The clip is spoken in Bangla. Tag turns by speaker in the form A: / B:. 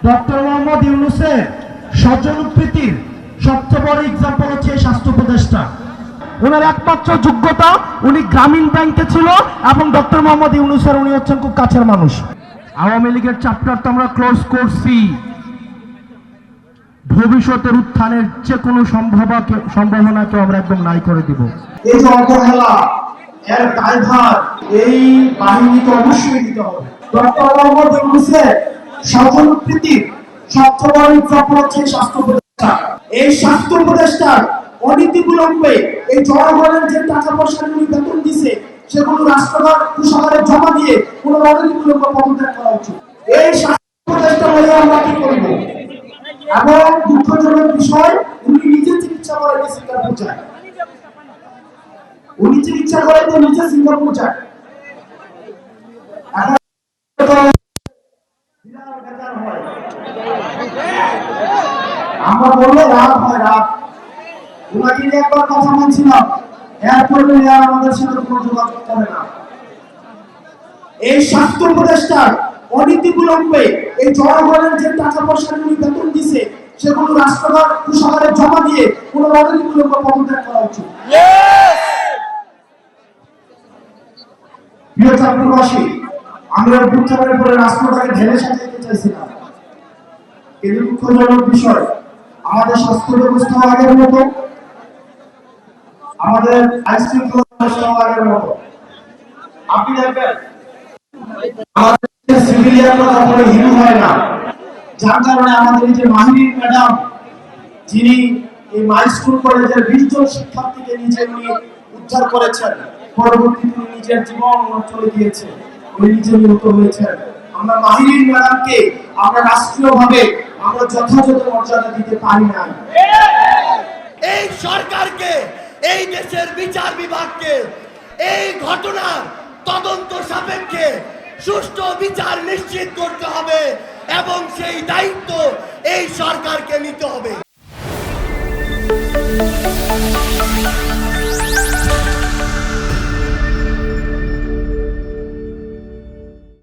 A: ডক্টর মোহাম্মদ ইউনূসের স্বজনপ্রীতির সবচেয়ে বড় এক্সাম্পল হচ্ছে স্বাস্থ্য উপদেষ্টা। ওনার একমাত্র যোগ্যতা উনি গ্রামীণ ব্যাংকে ছিল এবং ডক্টর মোহাম্মদ ইউনূসের উনি হচ্ছেন খুব কাছের মানুষ। আওয়ামী লীগের চ্যাপ্টার তো আমরা ক্লোজ করছি, ভবিষ্যতের উত্থানের যে কোনো সম্ভাবনাকে আমরা একদম নাই করে দিব। এই যে অবহেলা, এর দায়ভার এই বাহিনীকে অবশ্যই দিতে হবে। ডক্টর মোহাম্মদ ইউনূসের স্বজনপ্রীতির সবচেয়ে বড় এক্সাম্পল হচ্ছে স্বাস্থ্য উপদেষ্টা। এই স্বাস্থ্য উপদেষ্টার অনীতিবিলম্বে এই জনগণের যে টাকা পয়সা উনি বেতন দিছে সেগুলো রাষ্ট্রভাগ কুষাগারে জমা দিয়ে কোনো অনীতিবিলম্বে পদত্যাগ করা উচিত। এই স্বাস্থ্য উপদেষ্টা হয়ে আমরা কি করব? এবং দুঃখজনক বিষয়, উনি নিজে চিকিৎসা করাইতে সিঙ্গাপুর যায়। উনি চিকিৎসা করাইতে নিজে সিঙ্গাপুর যায়। আমরা বললে রাত হয়, রাত ওনাকে একবার কথা বলছিলাম, এরপরে আমাদের সাথে কোনো যোগাযোগ করে না। এই স্বাস্থ্য উপদেষ্টার অনীতিবিলম্বে এই জনগণের যে টাকা পয়সা উনি বেতন দিছে সেগুলো রাষ্ট্রভাগ কুষাগারে জমা দিয়ে কোনো অনীতিবিলম্বে পদত্যাগ করা উচিত। প্রিয় চাঁদপুরবাসী, আমরা বুথের পরে রাষ্ট্রটাকে ঢেলে সাজাইতে চাইছিলাম, কিন্তু দুঃখজনক বিষয় আমাদের স্বাস্থ্য ব্যবস্থা আগের মতো, আমাদের আইনশৃঙ্খলা ব্যবস্থা আগের মতো। আপনি দেখবেন আমাদের সিভিলিয়ানরা তারপরে হিরো হয় না, যার কারণে আমাদের এই যে মাহিনী ম্যাডাম, যিনি এই মাইলস্টোন কলেজের 20 জন শিক্ষার্থীকে নিজে উনি উদ্ধার করেছেন, পরবর্তীতে নিজের জীবন চলে গিয়েছে, উনি নিজে নিহত হয়েছেন। আমরা মাহিনী ম্যাডামকে আমরা রাষ্ট্রীয়ভাবে আমরা যথাযথ মর্যাদা দিতে পারি না।
B: এই সরকারকে, এই দেশের বিচার বিভাগকে এই ঘটনার তদন্ত সাপেক্ষে সুষ্ঠু বিচার নিশ্চিত করতে হবে এবং সেই দায়িত্ব এই সরকারকে নিতে হবে।